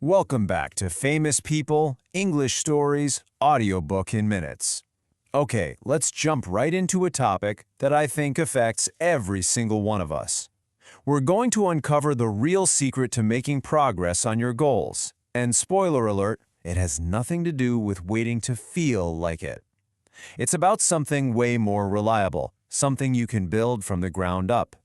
Welcome back to Famous People, English Stories, Audiobook in Minutes. Okay, let's jump right into a topic that I think affects every single one of us. We're going to uncover the real secret to making progress on your goals. And spoiler alert, it has nothing to do with waiting to feel like it. It's about something way more reliable, something you can build from the ground up.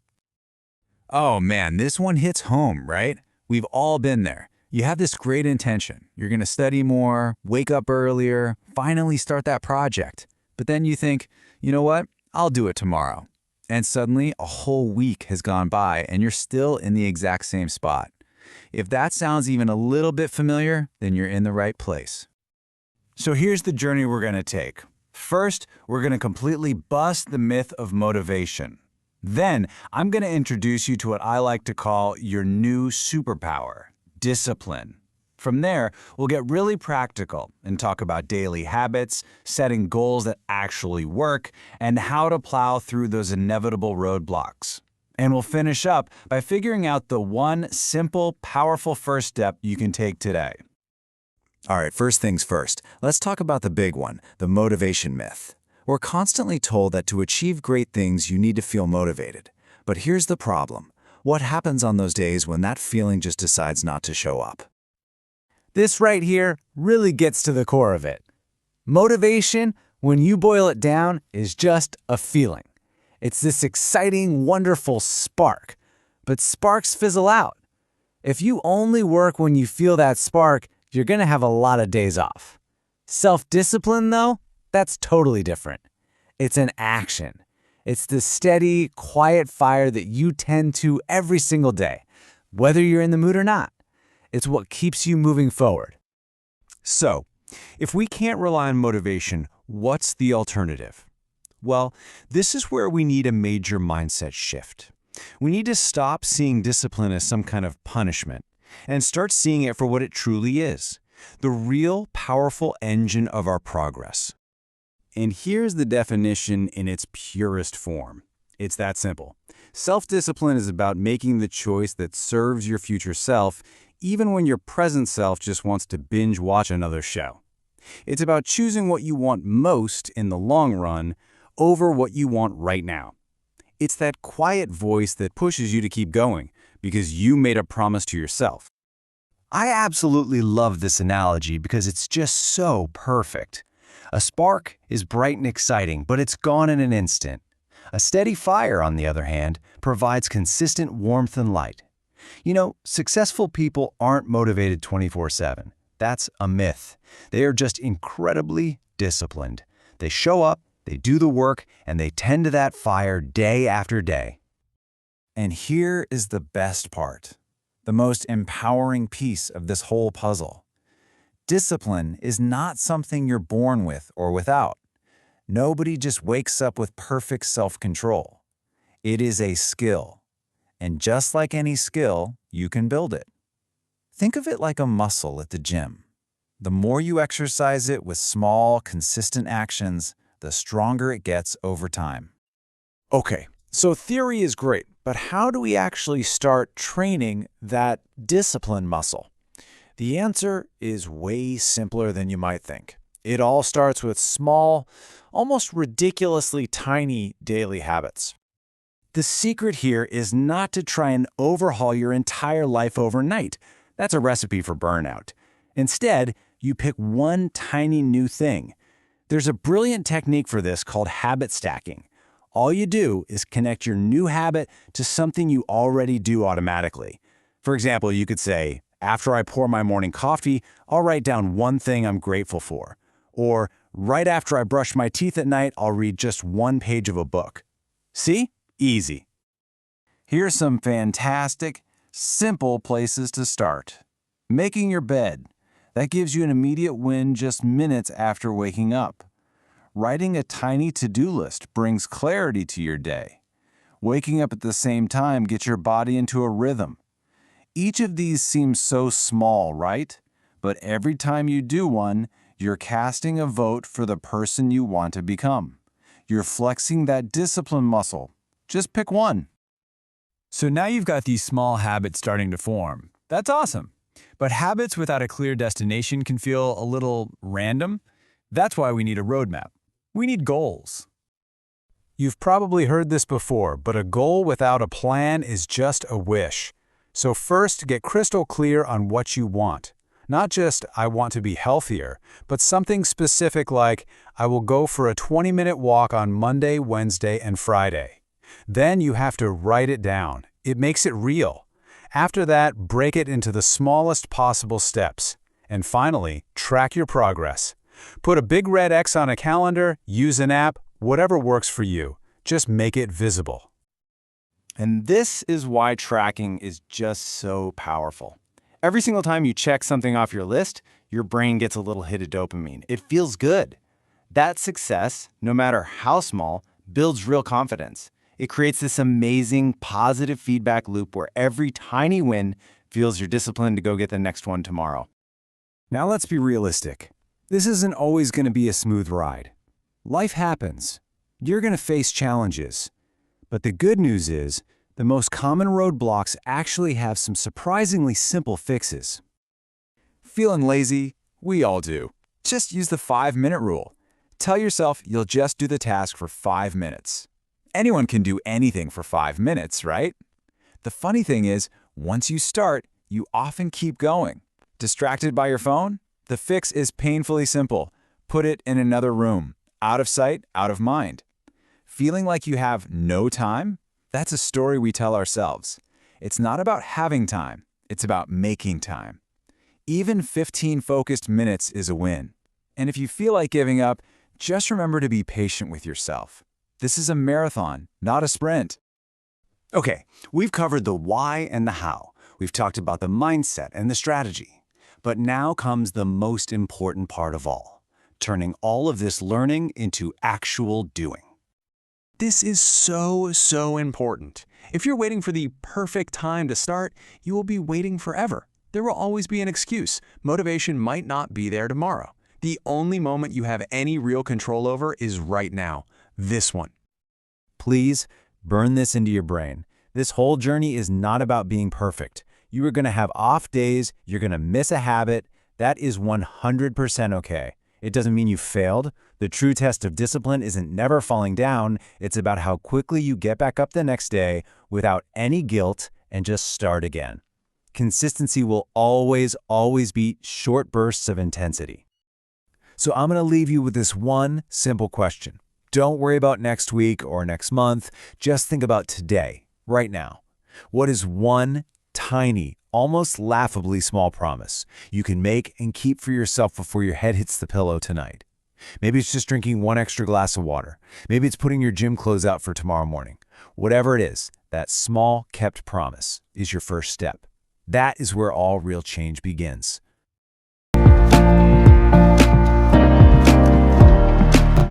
Oh man, this one hits home, right? We've all been there. You have this great intention. You're going to study more, wake up earlier, finally start that project. But then you think, you know what? I'll do it tomorrow. And suddenly a whole week has gone by and you're still in the exact same spot. If that sounds even a little bit familiar, then you're in the right place. So here's the journey we're going to take. First, we're going to completely bust the myth of motivation. Then, I'm going to introduce you to what I like to call your new superpower, discipline. From there, we'll get really practical and talk about daily habits, setting goals that actually work, and how to plow through those inevitable roadblocks. And we'll finish up by figuring out the one simple, powerful first step you can take today. All right, first things first, let's talk about the big one, the motivation myth. We're constantly told that to achieve great things, you need to feel motivated. But here's the problem. What happens on those days when that feeling just decides not to show up? This right here really gets to the core of it. Motivation, when you boil it down, is just a feeling. It's this exciting, wonderful spark. But sparks fizzle out. If you only work when you feel that spark, you're going to have a lot of days off. Self-discipline, though, that's totally different. It's an action. It's the steady, quiet fire that you tend to every single day, whether you're in the mood or not. It's what keeps you moving forward. So, if we can't rely on motivation, what's the alternative? Well, this is where we need a major mindset shift. We need to stop seeing discipline as some kind of punishment and start seeing it for what it truly is, the real, powerful engine of our progress. And here's the definition in its purest form. It's that simple. Self-discipline is about making the choice that serves your future self, even when your present self just wants to binge watch another show. It's about choosing what you want most in the long run over what you want right now. It's that quiet voice that pushes you to keep going because you made a promise to yourself. I absolutely love this analogy because it's just so perfect. A spark is bright and exciting, but it's gone in an instant. A steady fire, on the other hand, provides consistent warmth and light. You know, successful people aren't motivated 24/7. That's a myth. They are just incredibly disciplined. They show up, they do the work, and they tend to that fire day after day. And here is the best part, the most empowering piece of this whole puzzle. Discipline is not something you're born with or without. Nobody just wakes up with perfect self-control. It is a skill. And just like any skill, you can build it. Think of it like a muscle at the gym. The more you exercise it with small, consistent actions, the stronger it gets over time. Okay, so theory is great, but how do we actually start training that discipline muscle? The answer is way simpler than you might think. It all starts with small, almost ridiculously tiny daily habits. The secret here is not to try and overhaul your entire life overnight. That's a recipe for burnout. Instead, you pick one tiny new thing. There's a brilliant technique for this called habit stacking. All you do is connect your new habit to something you already do automatically. For example, you could say, after I pour my morning coffee, I'll write down one thing I'm grateful for. Or, right after I brush my teeth at night, I'll read just one page of a book. See? Easy. Here's some fantastic, simple places to start. Making your bed. That gives you an immediate win just minutes after waking up. Writing a tiny to-do list brings clarity to your day. Waking up at the same time gets your body into a rhythm. Each of these seems so small, right? But every time you do one, you're casting a vote for the person you want to become. You're flexing that discipline muscle. Just pick one. So now you've got these small habits starting to form. That's awesome. But habits without a clear destination can feel a little random. That's why we need a roadmap. We need goals. You've probably heard this before, but a goal without a plan is just a wish. So first, get crystal clear on what you want. Not just, I want to be healthier, but something specific like, I will go for a 20-minute walk on Monday, Wednesday, and Friday. Then you have to write it down. It makes it real. After that, break it into the smallest possible steps. And finally, track your progress. Put a big red X on a calendar, use an app, whatever works for you. Just make it visible. And this is why tracking is just so powerful. Every single time you check something off your list, your brain gets a little hit of dopamine. It feels good. That success, no matter how small, builds real confidence. It creates this amazing positive feedback loop where every tiny win feels you're disciplined to go get the next one tomorrow. Now let's be realistic. This isn't always going to be a smooth ride. Life happens. You're going to face challenges. But the good news is, the most common roadblocks actually have some surprisingly simple fixes. Feeling lazy? We all do. Just use the 5-minute rule. Tell yourself you'll just do the task for 5 minutes. Anyone can do anything for 5 minutes, right? The funny thing is, once you start, you often keep going. Distracted by your phone? The fix is painfully simple. Put it in another room. Out of sight, out of mind. Feeling like you have no time? That's a story we tell ourselves. It's not about having time. It's about making time. Even 15 focused minutes is a win. And if you feel like giving up, just remember to be patient with yourself. This is a marathon, not a sprint. Okay, we've covered the why and the how. We've talked about the mindset and the strategy. But now comes the most important part of all, turning all of this learning into actual doing. This is so important. If you're waiting for the perfect time to start, you will be waiting forever. There will always be an excuse. Motivation might not be there tomorrow. The only moment you have any real control over is right now. This one. Please burn this into your brain. This whole journey is not about being perfect. You are going to have off days. You're going to miss a habit. That is 100% okay. It doesn't mean you failed. The true test of discipline isn't never falling down. It's about how quickly you get back up the next day without any guilt and just start again. Consistency will always beat short bursts of intensity. So I'm going to leave you with this one simple question. Don't worry about next week or next month. Just think about today, right now. What is one tiny, almost laughably small promise you can make and keep for yourself before your head hits the pillow tonight? Maybe it's just drinking one extra glass of water. Maybe it's putting your gym clothes out for tomorrow morning. Whatever it is, that small kept promise is your first step. That is where all real change begins.